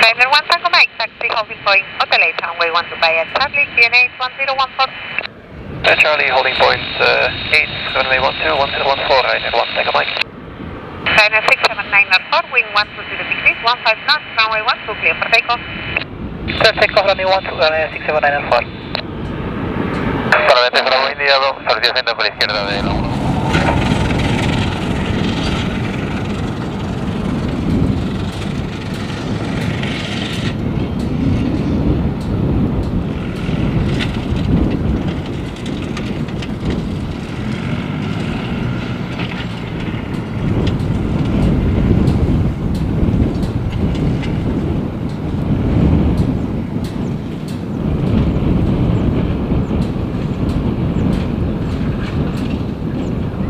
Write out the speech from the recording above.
Ryanair 1 Tango Mike, taxi holding point, Hotel 8, runway 1 Dubai at Charlie, QNH 1014. Charlie holding point 8, runway 12, 1014, Ryanair 1 Tango Mike. Ryanair 67904, wind 120 degrees, 15 knots, runway 12, clear for takeoff. Clear takeoff, runway 12, Ryanair 67904. Solamente para India 2, servicio haciendo por la izquierda de la 1.